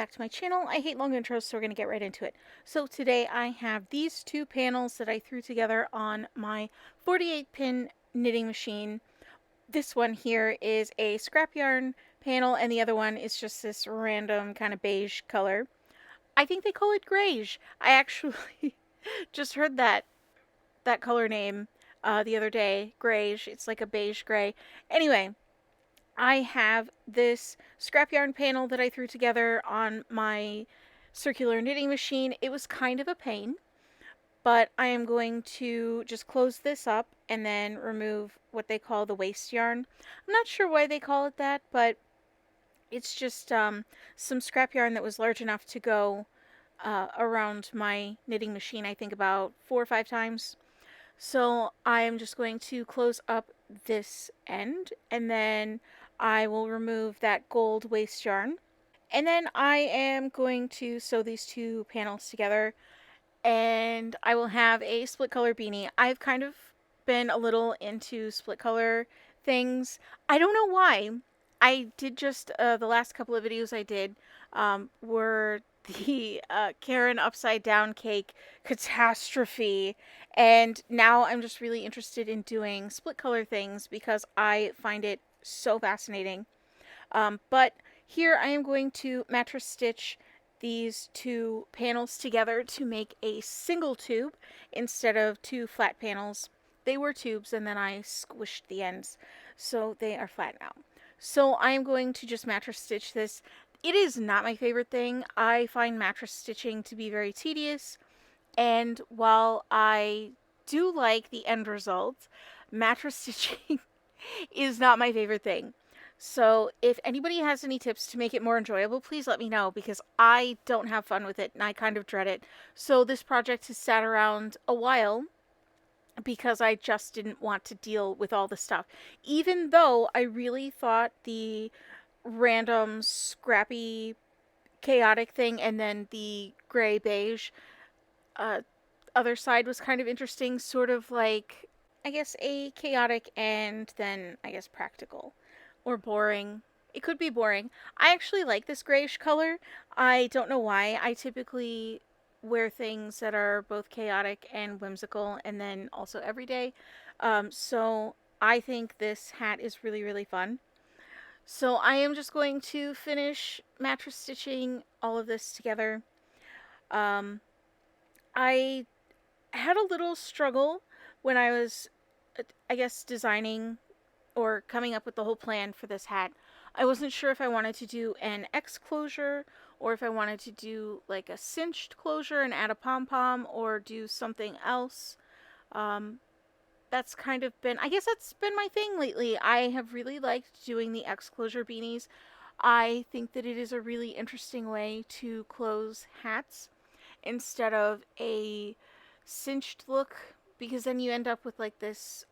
back to my channel. I hate long intros, so we're going to get right into it. So today I have these two panels that I threw together on my 48-pin knitting machine. This one here is a scrap yarn panel, and the other one is just this random kind of beige color. I think they call it greige. I actually just heard that color name the other day, greige. It's like a beige gray. Anyway, I have this scrap yarn panel that I threw together on my circular knitting machine. It was kind of a pain, but I am going to just close this up and then remove what they call the waste yarn. I'm not sure why they call it that, but it's just some scrap yarn that was large enough to go around my knitting machine, I think about 4 or 5 times. So I'm just going to close up this end, and then I will remove that gold waste yarn. And then I am going to sew these two panels together, and I will have a split color beanie. I've kind of been a little into split color things. I don't know why. I did just, the last couple of videos I did were the Karen upside down cake catastrophe, and now I'm just really interested in doing split color things because I find it so fascinating. But here I am going to mattress stitch these two panels together to make a single tube instead of two flat panels. They were tubes and then I squished the ends, so they are flat now. So I am going to just mattress stitch this. It is not my favorite thing. I find mattress stitching to be very tedious, and while I do like the end result, mattress stitching is not my favorite thing. So if anybody has any tips to make it more enjoyable, please let me know, because I don't have fun with it and I kind of dread it. So this project has sat around a while because I just didn't want to deal with all the stuff. Even though I really thought the random scrappy chaotic thing and then the gray beige other side was kind of interesting, sort of like, I guess, a chaotic and then, I guess, practical. Or boring. It could be boring. I actually like this grayish color. I don't know why. I typically wear things that are both chaotic and whimsical and then also everyday. So I think this hat is really, really fun. So I am just going to finish mattress stitching all of this together. I had a little struggle when I was, I guess, designing or coming up with the whole plan for this hat. I wasn't sure if I wanted to do an X closure or if I wanted to do like a cinched closure and add a pom-pom or do something else. That's kind of been, I guess that's been my thing lately. I have really liked doing the X closure beanies. I think that it is a really interesting way to close hats instead of a cinched look, because then you end up with like this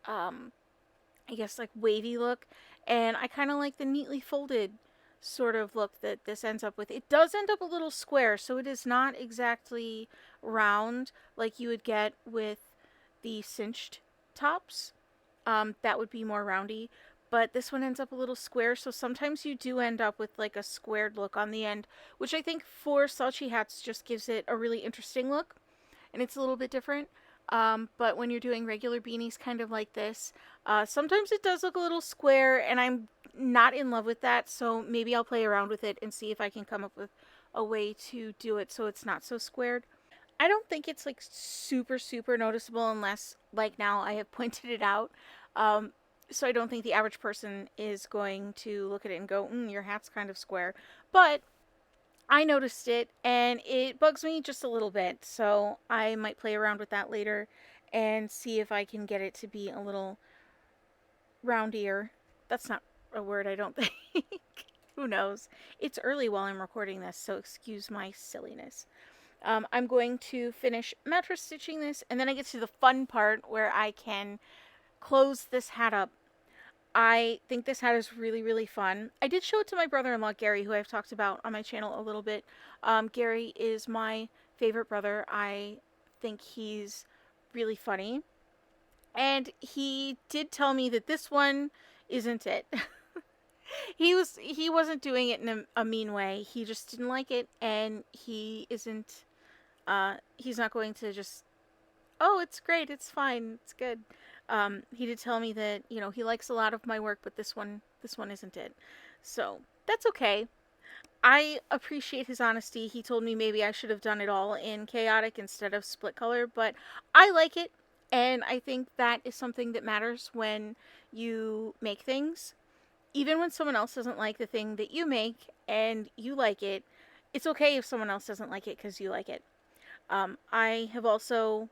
I guess like wavy look, and I kind of like the neatly folded sort of look that this ends up with. It does end up a little square, so it is not exactly round like you would get with the cinched tops. That would be more roundy, but this one ends up a little square, so sometimes you do end up with like a squared look on the end, which I think for slouchy hats just gives it a really interesting look, and it's a little bit different. But when you're doing regular beanies kind of like this, sometimes it does look a little square, and I'm not in love with that, so maybe I'll play around with it and see if I can come up with a way to do it so it's not so squared. I don't think it's like super, super noticeable unless, like now, I have pointed it out. So I don't think the average person is going to look at it and go, your hat's kind of square. But I noticed it, and it bugs me just a little bit, so I might play around with that later and see if I can get it to be a little roundier. That's not a word, I don't think. Who knows? It's early while I'm recording this, so excuse my silliness. I'm going to finish mattress stitching this, and then I get to the fun part where I can close this hat up. I think this hat is really, really fun. I did show it to my brother-in-law, Gary, who I've talked about on my channel a little bit. Gary is my favorite brother. I think he's really funny. And he did tell me that this one isn't it. he wasn't doing it in a mean way. He just didn't like it, and he isn't. He's not going to just, oh, it's great, it's fine, it's good. He did tell me that, you know, he likes a lot of my work, but this one isn't it. So that's okay. I appreciate his honesty. He told me maybe I should have done it all in chaotic instead of split color, but I like it, and I think that is something that matters when you make things. Even when someone else doesn't like the thing that you make and you like it, it's okay if someone else doesn't like it because you like it. I have also,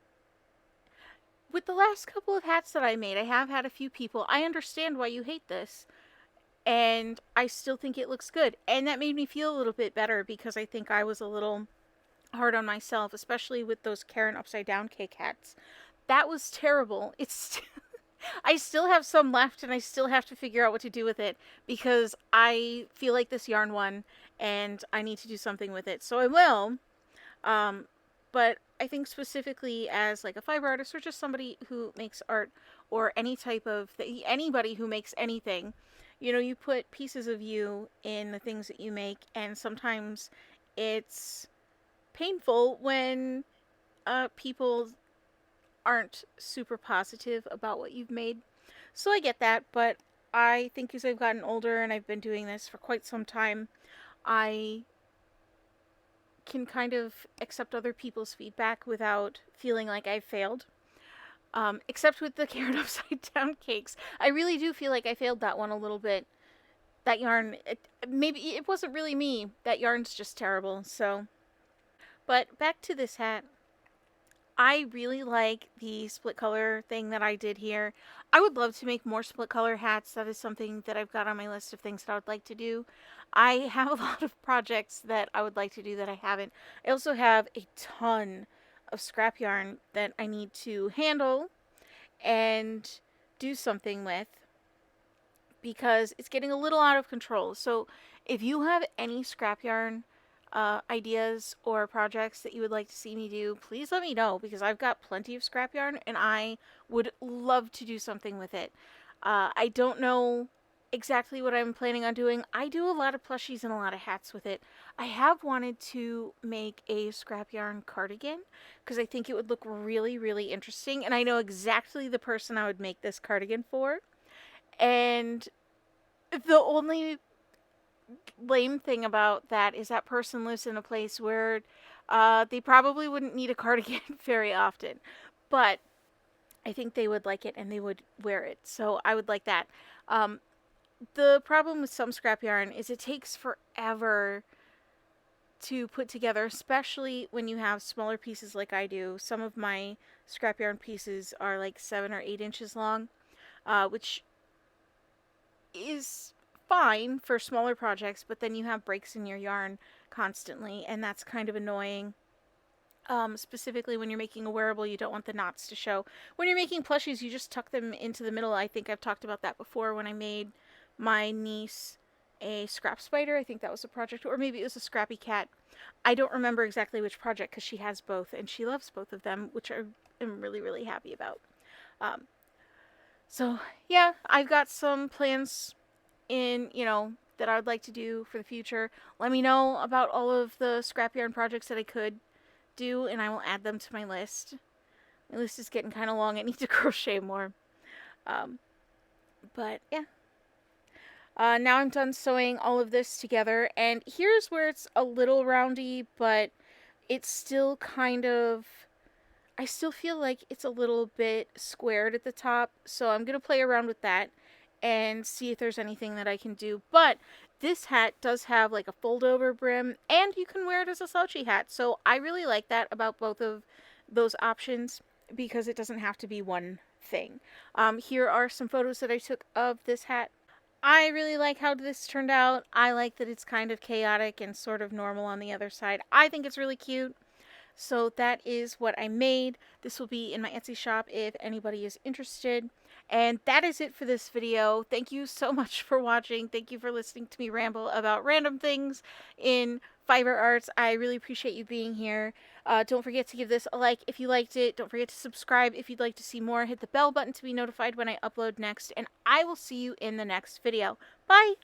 with the last couple of hats that I made, I have had a few people, I understand why you hate this, and I still think it looks good. And that made me feel a little bit better because I think I was a little hard on myself, especially with those Karen upside down cake hats. That was terrible. It's I still have some left and I still have to figure out what to do with it because I feel like this yarn won and I need to do something with it. So I will. Um, but I think specifically as like a fiber artist or just somebody who makes art or any type of anybody who makes anything, you know, you put pieces of you in the things that you make, and sometimes it's painful when people aren't super positive about what you've made. So I get that, but I think as I've gotten older and I've been doing this for quite some time, I can kind of accept other people's feedback without feeling like I've failed. Except with the carrot upside down cakes. I really do feel like I failed that one a little bit. That yarn, maybe it wasn't really me. That yarn's just terrible, so. But back to this hat. I really like the split color thing that I did here. I would love to make more split color hats. That is something that I've got on my list of things that I would like to do. I have a lot of projects that I would like to do that I haven't. I also have a ton of scrap yarn that I need to handle and do something with because it's getting a little out of control. So if you have any scrap yarn ideas or projects that you would like to see me do, please let me know because I've got plenty of scrap yarn and I would love to do something with it. I don't know exactly what I'm planning on doing. I do a lot of plushies and a lot of hats with it. I have wanted to make a scrap yarn cardigan because I think it would look really, really interesting, and I know exactly the person I would make this cardigan for. And the only lame thing about that is that person lives in a place where they probably wouldn't need a cardigan very often. But I think they would like it and they would wear it. So I would like that. The problem with some scrap yarn is it takes forever to put together, especially when you have smaller pieces like I do. Some of my scrap yarn pieces are like 7 or 8 inches long, which is fine for smaller projects, but then you have breaks in your yarn constantly, and that's kind of annoying. Specifically when you're making a wearable, you don't want the knots to show. When you're making plushies, you just tuck them into the middle. I think I've talked about that before when I made my niece a scrap spider. I think that was a project, or maybe it was a scrappy cat. I don't remember exactly which project because she has both, and she loves both of them, which I am really, really happy about. Um, so, yeah, I've got some plans in, you know, that I would like to do for the future. Let me know about all of the scrap yarn projects that I could do, and I will add them to my list. My list is getting kind of long. I need to crochet more. Um, but, yeah. Now I'm done sewing all of this together, and here's where it's a little roundy, but it's still kind of, I still feel like it's a little bit squared at the top, so I'm going to play around with that and see if there's anything that I can do. But this hat does have like a fold over brim, and you can wear it as a slouchy hat, so I really like that about both of those options because it doesn't have to be one thing. Here are some photos that I took of this hat. I really like how this turned out. I like that it's kind of chaotic and sort of normal on the other side. I think it's really cute. So that is what I made. This will be in my Etsy shop if anybody is interested. And that is it for this video. Thank you so much for watching. Thank you for listening to me ramble about random things in fiber arts. I really appreciate you being here. Don't forget to give this a like if you liked it. Don't forget to subscribe if you'd like to see more. Hit the bell button to be notified when I upload next. And I will see you in the next video. Bye!